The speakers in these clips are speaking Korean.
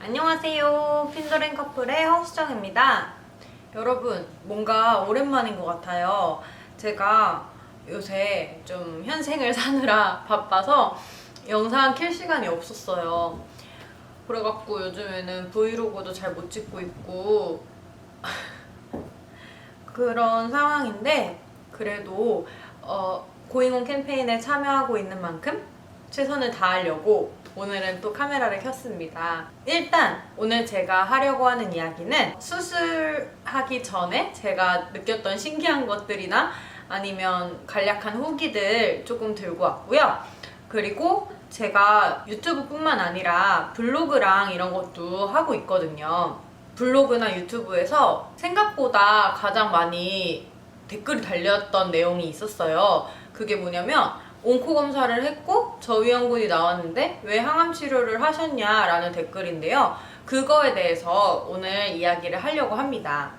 안녕하세요. 핀도렌 커플의 허수정입니다. 여러분, 뭔가 오랜만인 것 같아요. 제가 요새 좀 현생을 사느라 바빠서 영상 킬 시간이 없었어요. 그래갖고 요즘에는 브이로그도 잘 못 찍고 있고 그런 상황인데, 그래도 고잉온 캠페인에 참여하고 있는 만큼 최선을 다하려고 오늘은 또 카메라를 켰습니다. 일단 오늘 제가 하려고 하는 이야기는 수술하기 전에 제가 느꼈던 신기한 것들이나 아니면 간략한 후기들 조금 들고 왔고요. 그리고 제가 유튜브뿐만 아니라 블로그랑 이런 것도 하고 있거든요. 블로그나 유튜브에서 생각보다 가장 많이 댓글이 달렸던 내용이 있었어요. 그게 뭐냐면 온코 검사를 했고 저위험군이 나왔는데 왜 항암 치료를 하셨냐라는 댓글인데요. 그거에 대해서 오늘 이야기를 하려고 합니다.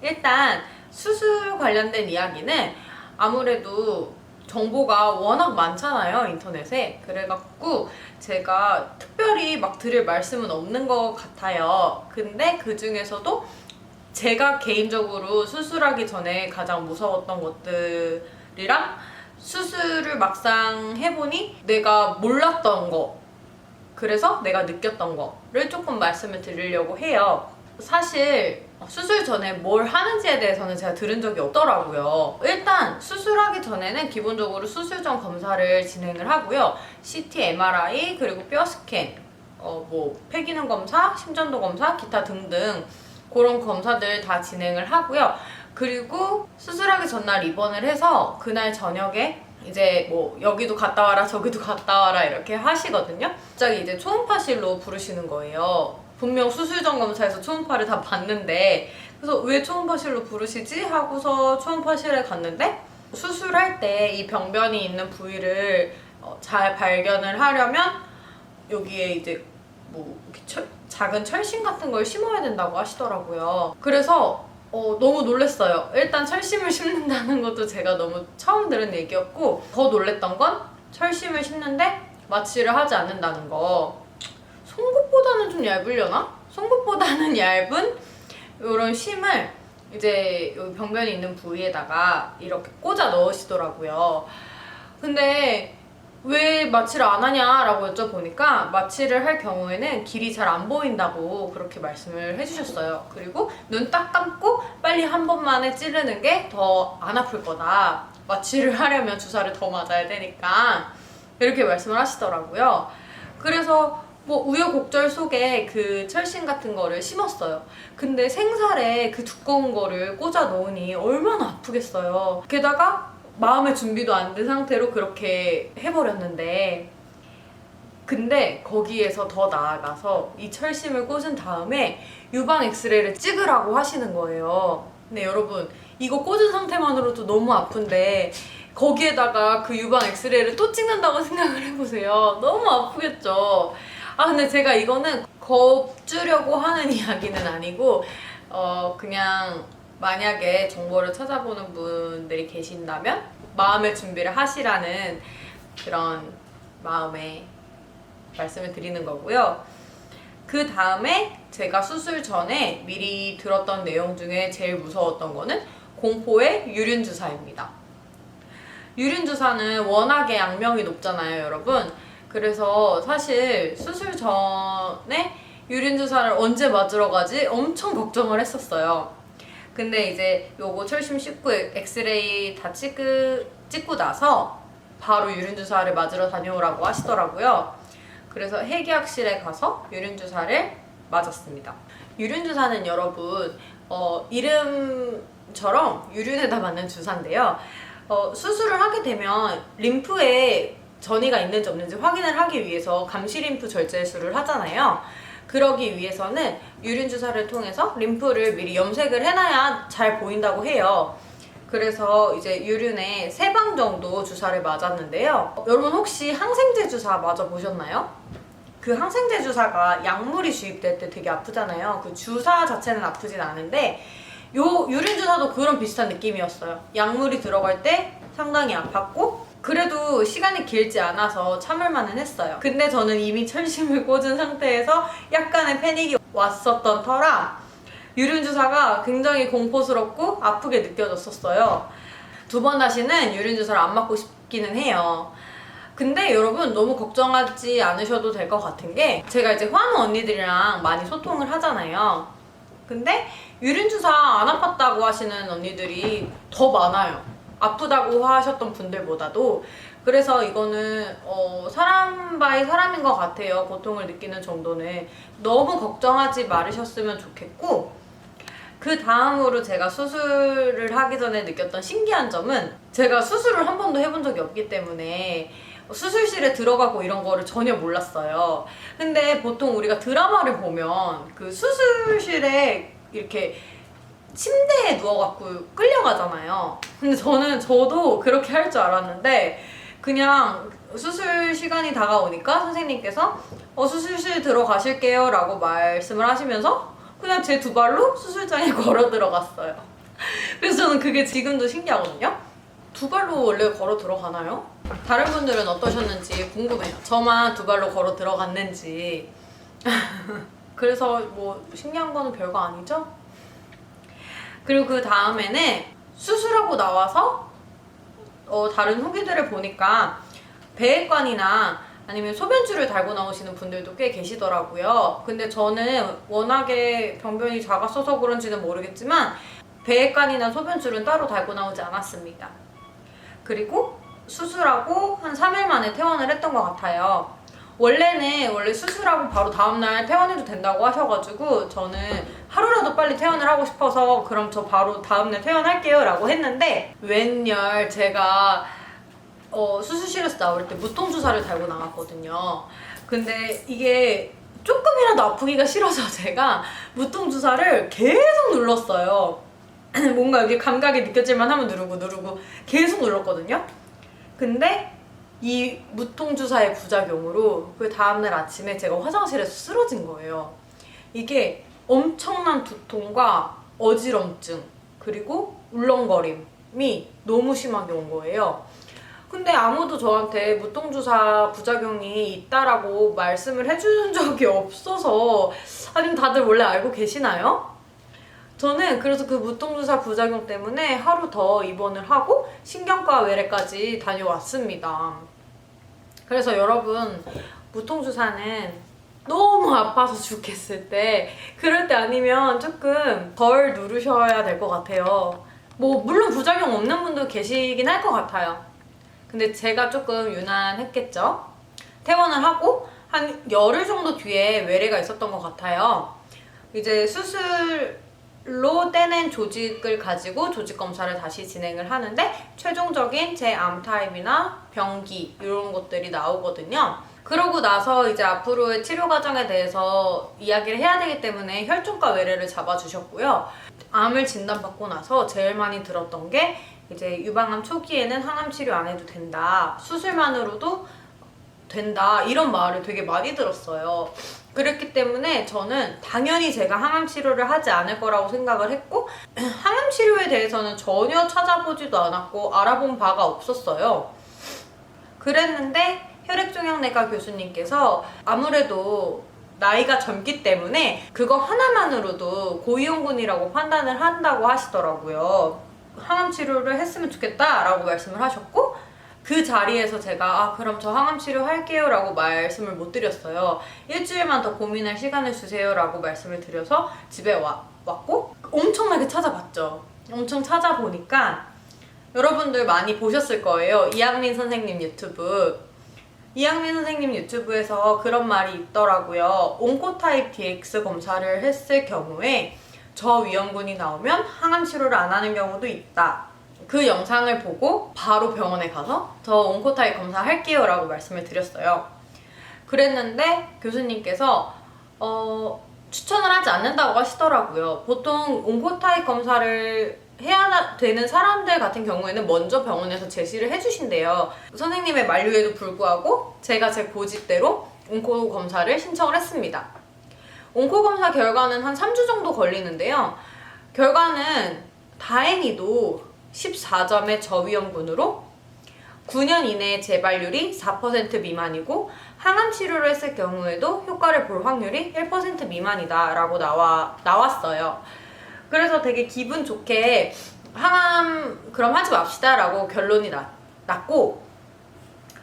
일단 수술 관련된 이야기는 아무래도 정보가 워낙 많잖아요, 인터넷에. 그래갖고 제가 특별히 막 드릴 말씀은 없는 것 같아요. 근데 그 중에서도 제가 개인적으로 수술하기 전에 가장 무서웠던 것들이랑 수술을 막상 해보니 내가 몰랐던 거, 그래서 내가 느꼈던 거를 조금 말씀을 드리려고 해요. 사실 수술 전에 뭘 하는지에 대해서는 제가 들은 적이 없더라고요. 일단 수술하기 전에는 기본적으로 수술 전 검사를 진행을 하고요. CT, MRI, 그리고 뼈 스캔, 폐기능 검사, 심전도 검사, 기타 등등 그런 검사들 다 진행을 하고요. 그리고 수술하기 전날 입원을 해서 그날 저녁에 이제 여기도 갔다 와라 저기도 갔다 와라 이렇게 하시거든요. 갑자기 이제 초음파실로 부르시는 거예요. 분명 수술 전 검사에서 초음파를 다 봤는데, 그래서 왜 초음파실로 부르시지? 하고서 초음파실에 갔는데, 수술할 때 이 병변이 있는 부위를 잘 발견을 하려면 여기에 이제 이렇게 작은 철심 같은 걸 심어야 된다고 하시더라고요. 그래서 너무 놀랐어요. 일단 철심을 심는다는 것도 제가 너무 처음 들은 얘기였고, 더 놀랬던 건 철심을 심는데 마취를 하지 않는다는 거. 송곳보다는 좀 얇으려나? 송곳보다는 얇은 이런 심을 이제 여기 병변이 있는 부위에다가 이렇게 꽂아 넣으시더라고요. 근데 왜 마취를 안 하냐라고 여쭤보니까 마취를 할 경우에는 길이 잘 안 보인다고 그렇게 말씀을 해주셨어요. 그리고 눈 딱 감고 빨리 한 번만에 찌르는 게 더 안 아플 거다. 마취를 하려면 주사를 더 맞아야 되니까 이렇게 말씀을 하시더라고요. 그래서 우여곡절 속에 그 철심 같은 거를 심었어요. 근데 생살에 그 두꺼운 거를 꽂아 넣으니 얼마나 아프겠어요. 게다가 마음의 준비도 안 된 상태로 그렇게 해버렸는데, 근데 거기에서 더 나아가서 이 철심을 꽂은 다음에 유방 엑스레이를 찍으라고 하시는 거예요. 근데 여러분, 이거 꽂은 상태만으로도 너무 아픈데 거기에다가 그 유방 엑스레이를 또 찍는다고 생각을 해보세요. 너무 아프겠죠. 근데 제가 이거는 겁주려고 하는 이야기는 아니고 그냥 만약에 정보를 찾아보는 분들이 계신다면 마음의 준비를 하시라는 그런 마음에 말씀을 드리는 거고요. 그 다음에 제가 수술 전에 미리 들었던 내용 중에 제일 무서웠던 거는 공포의 유륜 주사입니다. 유륜 주사는 워낙에 악명이 높잖아요, 여러분. 그래서 사실 수술 전에 유륜 주사를 언제 맞으러 가지 엄청 걱정을 했었어요. 근데 이제 요거 철심 씻고 엑스레이 다 찍고 나서 바로 유륜 주사를 맞으러 다녀오라고 하시더라고요. 그래서 해기약실에 가서 유륜 주사를 맞았습니다. 유륜 주사는 여러분 이름처럼 유륜에다 맞는 주사인데요. 수술을 하게 되면 림프에 전이가 있는지 없는지 확인을 하기 위해서 감시림프 절제술을 하잖아요. 그러기 위해서는 유륜 주사를 통해서 림프를 미리 염색을 해놔야 잘 보인다고 해요. 그래서 이제 유륜에 3방 정도 주사를 맞았는데요. 여러분 혹시 항생제 주사 맞아보셨나요? 그 항생제 주사가 약물이 주입될 때 되게 아프잖아요. 그 주사 자체는 아프진 않은데 요 유륜 주사도 그런 비슷한 느낌이었어요. 약물이 들어갈 때 상당히 아팠고, 그래도 시간이 길지 않아서 참을만은 했어요. 근데 저는 이미 철심을 꽂은 상태에서 약간의 패닉이 왔었던 터라 유륜 주사가 굉장히 공포스럽고 아프게 느껴졌었어요. 2번 다시는 유륜 주사를 안 맞고 싶기는 해요. 근데 여러분 너무 걱정하지 않으셔도 될 것 같은 게, 제가 이제 환우 언니들이랑 많이 소통을 하잖아요. 근데 유륜 주사 안 아팠다고 하시는 언니들이 더 많아요. 아프다고 하셨던 분들보다도. 그래서 이거는 사람 바이 사람인 것 같아요. 고통을 느끼는 정도는. 너무 걱정하지 말으셨으면 좋겠고, 그 다음으로 제가 수술을 하기 전에 느꼈던 신기한 점은, 제가 수술을 한 번도 해본 적이 없기 때문에 수술실에 들어가고 이런 거를 전혀 몰랐어요. 근데 보통 우리가 드라마를 보면 그 수술실에 이렇게 침대에 누워갖고 끌려가잖아요. 근데 저도 그렇게 할 줄 알았는데, 그냥 수술 시간이 다가오니까 선생님께서 수술실 들어가실게요 라고 말씀을 하시면서 그냥 제 2발로 수술장에 걸어 들어갔어요. 그래서 저는 그게 지금도 신기하거든요. 2발로 원래 걸어 들어가나요? 다른 분들은 어떠셨는지 궁금해요. 저만 2발로 걸어 들어갔는지. 그래서 뭐 신기한 거는 별거 아니죠? 그리고 그 다음에는 수술하고 나와서 다른 후기들을 보니까 배액관이나 아니면 소변줄을 달고 나오시는 분들도 꽤 계시더라고요. 근데 저는 워낙에 병변이 작았어서 그런지는 모르겠지만 배액관이나 소변줄은 따로 달고 나오지 않았습니다. 그리고 수술하고 한 3일 만에 퇴원을 했던 것 같아요. 원래 수술하고 바로 다음날 퇴원해도 된다고 하셔가지고 저는 하루라도 빨리 퇴원을 하고 싶어서 그럼 저 바로 다음날 퇴원할게요 라고 했는데, 웬열 제가 수술실에서 나올 때 무통주사를 달고 나왔거든요. 근데 이게 조금이라도 아프기가 싫어서 제가 무통주사를 계속 눌렀어요. 뭔가 여기 감각이 느껴질만 하면 누르고 계속 눌렀거든요. 근데 이 무통주사의 부작용으로 그 다음날 아침에 제가 화장실에서 쓰러진 거예요. 이게 엄청난 두통과 어지럼증 그리고 울렁거림이 너무 심하게 온 거예요. 근데 아무도 저한테 무통주사 부작용이 있다라고 말씀을 해주는 적이 없어서, 아니면 다들 원래 알고 계시나요? 저는 그래서 그 무통주사 부작용 때문에 하루 더 입원을 하고 신경과 외래까지 다녀왔습니다. 그래서 여러분, 무통주사는 너무 아파서 죽겠을 때, 그럴 때 아니면 조금 덜 누르셔야 될 것 같아요. 뭐 물론 부작용 없는 분도 계시긴 할 것 같아요. 근데 제가 조금 유난했겠죠? 퇴원을 하고 한 열흘 정도 뒤에 외래가 있었던 것 같아요. 이제 수술로 떼낸 조직을 가지고 조직 검사를 다시 진행을 하는데 최종적인 제 암 타입이나 병기 이런 것들이 나오거든요. 그러고 나서 이제 앞으로의 치료 과정에 대해서 이야기를 해야 되기 때문에 혈중과 외래를 잡아주셨고요. 암을 진단받고 나서 제일 많이 들었던 게, 이제 유방암 초기에는 항암 치료 안 해도 된다, 수술만으로도 된다, 이런 말을 되게 많이 들었어요. 그랬기 때문에 저는 당연히 제가 항암 치료를 하지 않을 거라고 생각을 했고, 항암 치료에 대해서는 전혀 찾아보지도 않았고 알아본 바가 없었어요. 그랬는데 혈액종양내과 교수님께서 아무래도 나이가 젊기 때문에 그거 하나만으로도 고위험군이라고 판단을 한다고 하시더라고요. 항암 치료를 했으면 좋겠다라고 말씀을 하셨고, 그 자리에서 제가 그럼 저 항암 치료 할게요 라고 말씀을 못 드렸어요. 일주일만 더 고민할 시간을 주세요 라고 말씀을 드려서 집에 왔고 엄청나게 찾아봤죠. 엄청 찾아보니까 여러분들 많이 보셨을 거예요. 이학민 선생님 유튜브. 이학민 선생님 유튜브에서 그런 말이 있더라고요. 온코타입 DX 검사를 했을 경우에 저위험군이 나오면 항암 치료를 안 하는 경우도 있다. 그 영상을 보고 바로 병원에 가서 저 온코타입 검사 할게요 라고 말씀을 드렸어요. 그랬는데 교수님께서 추천을 하지 않는다고 하시더라고요. 보통 온코타입 검사를 해야 되는 사람들 같은 경우에는 먼저 병원에서 제시를 해주신대요. 선생님의 만류에도 불구하고 제가 제 고집대로 온코 검사를 신청을 했습니다. 온코 검사 결과는 한 3주 정도 걸리는데요. 결과는 다행히도 14점의 저위험군으로 9년 이내에 재발률이 4% 미만이고 항암 치료를 했을 경우에도 효과를 볼 확률이 1% 미만이다 라고 나왔어요. 그래서 되게 기분 좋게 항암 그럼 하지 맙시다 라고 결론이 났고,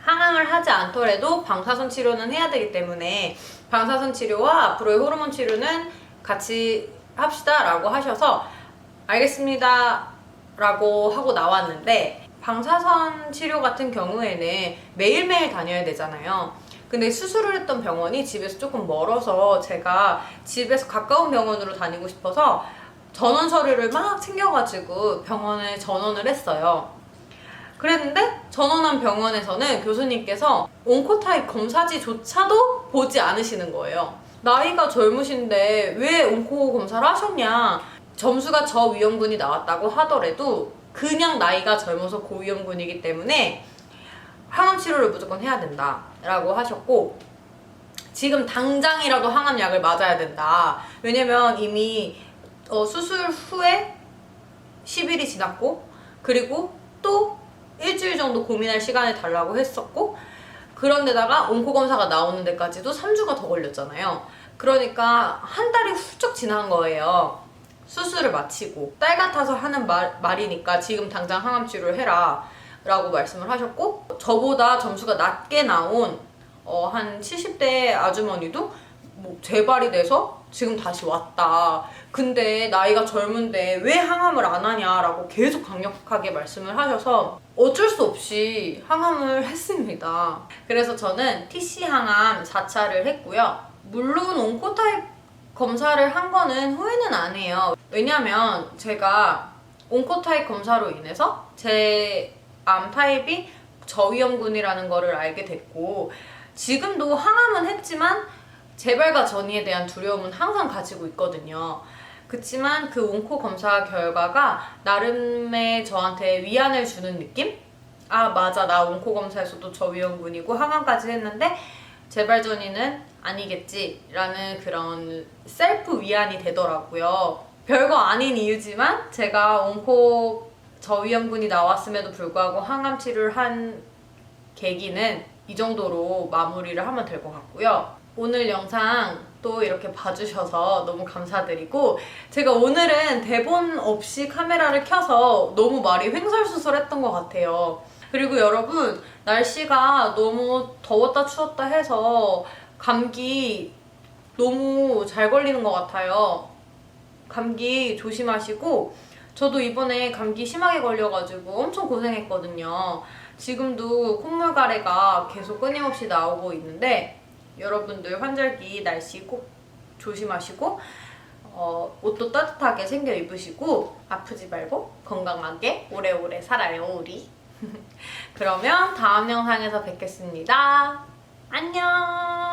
항암을 하지 않더라도 방사선 치료는 해야 되기 때문에 방사선 치료와 앞으로의 호르몬 치료는 같이 합시다 라고 하셔서 알겠습니다 라고 하고 나왔는데, 방사선 치료 같은 경우에는 매일매일 다녀야 되잖아요. 근데 수술을 했던 병원이 집에서 조금 멀어서 제가 집에서 가까운 병원으로 다니고 싶어서 전원 서류를 막 챙겨가지고 병원에 전원을 했어요. 그랬는데 전원한 병원에서는 교수님께서 온코타입 검사지조차도 보지 않으시는 거예요. 나이가 젊으신데 왜 온코 검사를 하셨냐, 점수가 저위험군이 나왔다고 하더라도 그냥 나이가 젊어서 고위험군이기 때문에 항암 치료를 무조건 해야 된다 라고 하셨고, 지금 당장이라도 항암약을 맞아야 된다. 왜냐면 이미 수술 후에 10일이 지났고, 그리고 또 일주일 정도 고민할 시간을 달라고 했었고, 그런데다가 온코검사가 나오는 데까지도 3주가 더 걸렸잖아요. 그러니까 한 달이 훌쩍 지난 거예요. 수술을 마치고 딸 같아서 하는 말이니까 지금 당장 항암 치료를 해라 라고 말씀을 하셨고, 저보다 점수가 낮게 나온 한 70대 아주머니도 뭐 재발이 돼서 지금 다시 왔다. 근데 나이가 젊은데 왜 항암을 안 하냐라고 계속 강력하게 말씀을 하셔서 어쩔 수 없이 항암을 했습니다. 그래서 저는 TC 항암 4차를 했고요. 물론 온코타입 검사를 한 거는 후회는 안 해요. 왜냐면 제가 온코타입 검사로 인해서 제 암 타입이 저위험군이라는 거를 알게 됐고, 지금도 항암은 했지만 재발과 전이에 대한 두려움은 항상 가지고 있거든요. 그치만 그 온코 검사 결과가 나름의 저한테 위안을 주는 느낌? 아 맞아, 나 온코 검사에서도 저위험군이고 항암까지 했는데 재발 전이는 아니겠지 라는 그런 셀프 위안이 되더라고요. 별거 아닌 이유지만 제가 온코 저위험군이 나왔음에도 불구하고 항암 치료를 한 계기는 이 정도로 마무리를 하면 될 것 같고요. 오늘 영상 또 이렇게 봐주셔서 너무 감사드리고, 제가 오늘은 대본 없이 카메라를 켜서 너무 말이 횡설수설했던 것 같아요. 그리고 여러분, 날씨가 너무 더웠다 추웠다 해서 감기 너무 잘 걸리는 것 같아요. 감기 조심하시고, 저도 이번에 감기 심하게 걸려가지고 엄청 고생했거든요. 지금도 콧물 가래가 계속 끊임없이 나오고 있는데, 여러분들 환절기 날씨 꼭 조심하시고 옷도 따뜻하게 챙겨 입으시고 아프지 말고 건강하게 오래오래 살아요 우리. 그러면 다음 영상에서 뵙겠습니다. 안녕.